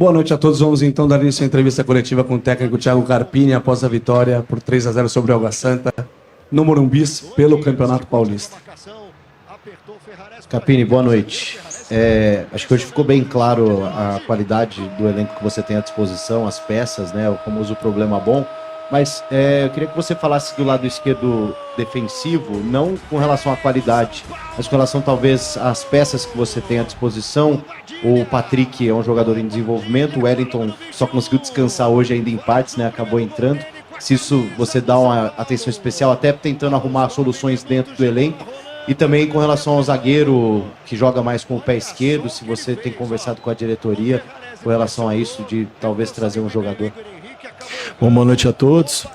Boa noite a todos. Vamos então dar início à entrevista coletiva com o técnico Thiago Carpini após a vitória por 3-0 sobre o Água Santa no Morumbi pelo Campeonato Paulista. Carpini, boa noite. Acho que hoje ficou bem claro a qualidade do elenco que você tem à disposição, as peças, né, o famoso problema bom. Mas eu queria que você falasse do lado esquerdo defensivo, não com relação à qualidade, mas com relação talvez às peças que você tem à disposição. O Patrick é um jogador em desenvolvimento, o Wellington só conseguiu descansar hoje ainda em partes, né? Acabou entrando. Se isso você dá uma atenção especial, até tentando arrumar soluções dentro do elenco. E também com relação ao zagueiro que joga mais com o pé esquerdo, se você tem conversado com a diretoria com relação a isso, de talvez trazer um jogador. Bom, boa noite a todos.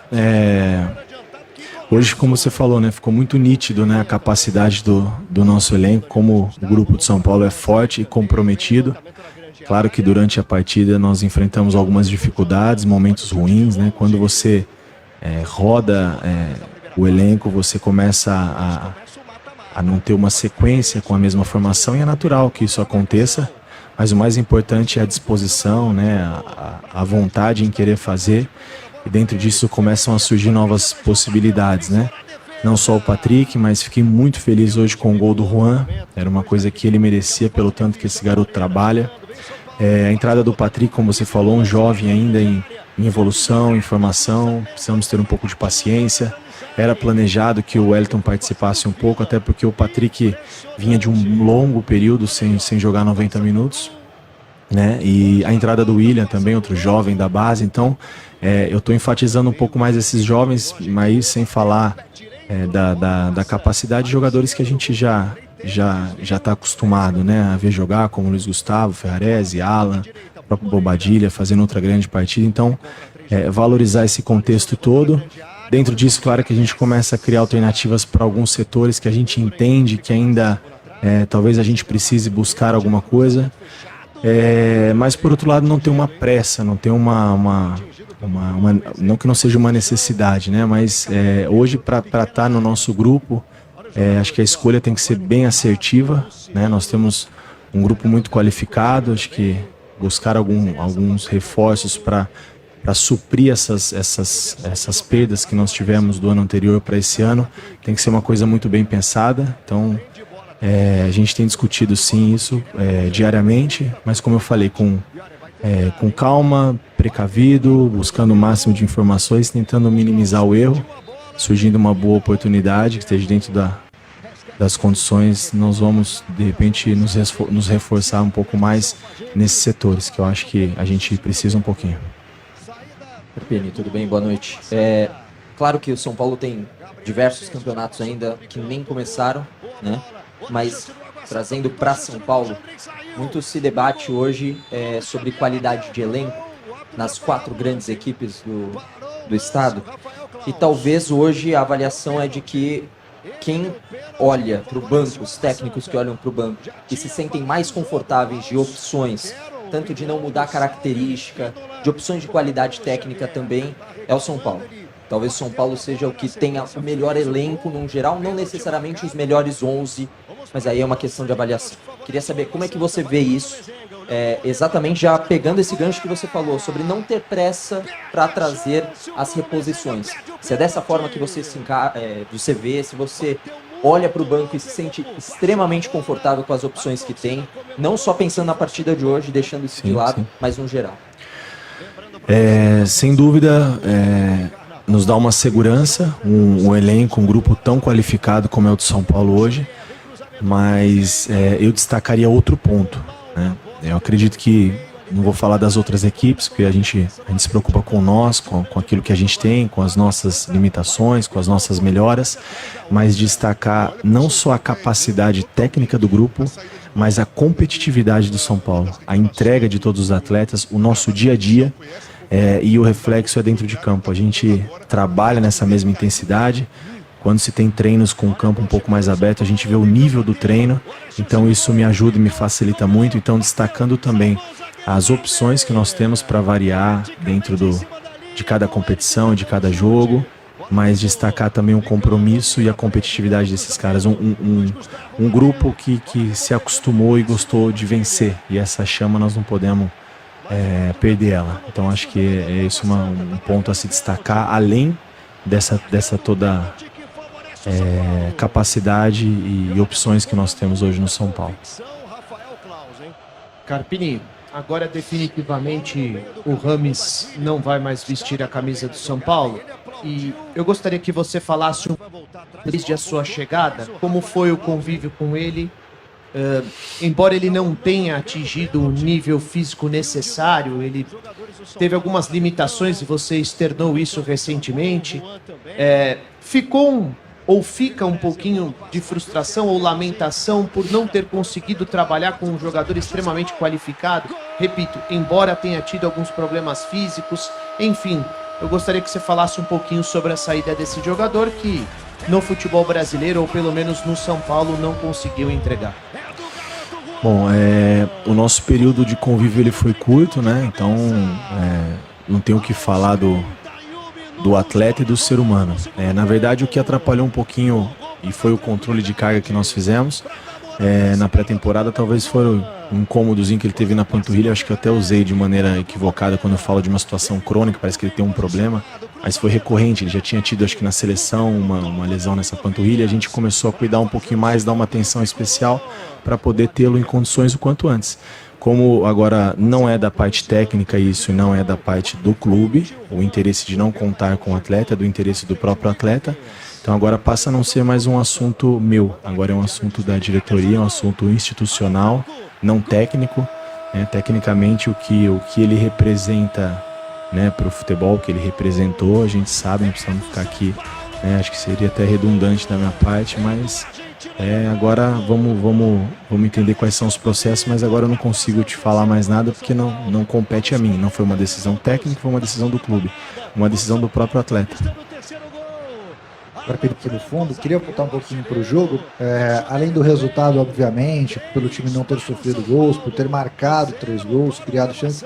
Hoje, como você falou, né, ficou muito nítido, né, a capacidade do nosso elenco, como o grupo de São Paulo é forte e comprometido. Claro que durante a partida nós enfrentamos algumas dificuldades, momentos ruins, né? Quando você roda o elenco, você começa a não ter uma sequência com a mesma formação, e é natural que isso aconteça. Mas o mais importante é a disposição, né, a vontade em querer fazer, e dentro disso começam a surgir novas possibilidades, né? Não só o Patrick, mas fiquei muito feliz hoje com o gol do Juan, era uma coisa que ele merecia pelo tanto que esse garoto trabalha. A entrada do Patrick, como você falou, um jovem ainda em evolução, em formação, precisamos ter um pouco de paciência. Era planejado que o Wellington participasse um pouco, até porque o Patrick vinha de um longo período sem jogar 90 minutos, né? E a entrada do William também, outro jovem da base. Então, eu estou enfatizando um pouco mais esses jovens, mas sem falar da capacidade de jogadores que a gente já está acostumado, né, a ver jogar, como Luiz Gustavo, Ferrarese, Alan, o próprio Bobadilla, fazendo outra grande partida. Então, valorizar esse contexto todo. Dentro disso, claro que a gente começa a criar alternativas para alguns setores que a gente entende que ainda talvez a gente precise buscar alguma coisa, mas por outro lado não tem uma pressa, não tem não que não seja uma necessidade, né? Mas hoje para estar no nosso grupo, acho que a escolha tem que ser bem assertiva, né? Nós temos um grupo muito qualificado, acho que buscar alguns reforços para suprir essas perdas que nós tivemos do ano anterior para esse ano, tem que ser uma coisa muito bem pensada. Então, a gente tem discutido sim isso diariamente, mas como eu falei, com calma, precavido, buscando o máximo de informações, tentando minimizar o erro. Surgindo uma boa oportunidade que esteja dentro das condições, nós vamos de repente nos reforçar um pouco mais nesses setores, que eu acho que a gente precisa um pouquinho. Carpini, tudo bem? Boa noite. Claro que o São Paulo tem diversos campeonatos ainda que nem começaram, né? Mas trazendo para São Paulo, muito se debate hoje sobre qualidade de elenco nas 4 grandes equipes do estado. E talvez hoje a avaliação é de que quem olha para o banco, os técnicos que olham para o banco e se sentem mais confortáveis de opções, tanto de não mudar a característica, de opções de qualidade técnica também, é o São Paulo. Talvez o São Paulo seja o que tenha o melhor elenco num geral, não necessariamente os melhores 11, mas aí é uma questão de avaliação. Queria saber como é que você vê isso, exatamente já pegando esse gancho que você falou, sobre não ter pressa para trazer as reposições. Se é dessa forma que você você vê, se você olha para o banco e se sente extremamente confortável com as opções que tem, não só pensando na partida de hoje, deixando isso de lado, mas no geral. Sem dúvida, nos dá uma segurança, um elenco, um grupo tão qualificado como é o de São Paulo hoje, mas eu destacaria outro ponto, né? Eu acredito que, não vou falar das outras equipes, porque a gente se preocupa com nós, com aquilo que a gente tem, com as nossas limitações, com as nossas melhoras, mas destacar não só a capacidade técnica do grupo, mas a competitividade do São Paulo, a entrega de todos os atletas, o nosso dia a dia, e o reflexo é dentro de campo. A gente trabalha nessa mesma intensidade. Quando se tem treinos com o campo um pouco mais aberto, a gente vê o nível do treino, então isso me ajuda e me facilita muito. Então, destacando também as opções que nós temos para variar dentro de cada competição, de cada jogo, mas destacar também o compromisso e a competitividade desses caras. Um grupo que se acostumou e gostou de vencer, e essa chama nós não podemos perder ela. Então acho que é isso um ponto a se destacar, além dessa toda capacidade e opções que nós temos hoje no São Paulo. Carpini, agora definitivamente o Rames não vai mais vestir a camisa do São Paulo. E eu gostaria que você falasse desde a sua chegada, como foi o convívio com ele. Embora ele não tenha atingido o nível físico necessário, ele teve algumas limitações e você externou isso recentemente. Fica um pouquinho de frustração ou lamentação por não ter conseguido trabalhar com um jogador extremamente qualificado? Repito, embora tenha tido alguns problemas físicos, enfim, eu gostaria que você falasse um pouquinho sobre a saída desse jogador que no futebol brasileiro, ou pelo menos no São Paulo, não conseguiu entregar. Bom, o nosso período de convívio ele foi curto, né? Então não tenho o que falar do atleta e do ser humano. Na verdade, o que atrapalhou um pouquinho e foi o controle de carga que nós fizemos na pré-temporada, talvez foi um incômodozinho que ele teve na panturrilha. Acho que eu até usei de maneira equivocada quando eu falo de uma situação crônica, parece que ele tem um problema, mas foi recorrente. Ele já tinha tido, acho que na seleção, uma lesão nessa panturrilha. A gente começou a cuidar um pouquinho mais, dar uma atenção especial para poder tê-lo em condições o quanto antes. Como agora não é da parte técnica isso e não é da parte do clube, o interesse de não contar com o atleta é do interesse do próprio atleta, então agora passa a não ser mais um assunto meu, agora é um assunto da diretoria, um assunto institucional, não técnico. Tecnicamente o que ele representa, para o futebol, o que ele representou, a gente sabe, não precisamos ficar aqui, acho que seria até redundante da minha parte, mas agora vamos entender quais são os processos, mas agora eu não consigo te falar mais nada porque não compete a mim. Não foi uma decisão técnica, foi uma decisão do clube, uma decisão do próprio atleta. Para pelo fundo, queria voltar um pouquinho para o jogo, além do resultado, obviamente, pelo time não ter sofrido gols, por ter marcado 3 gols, criado chances,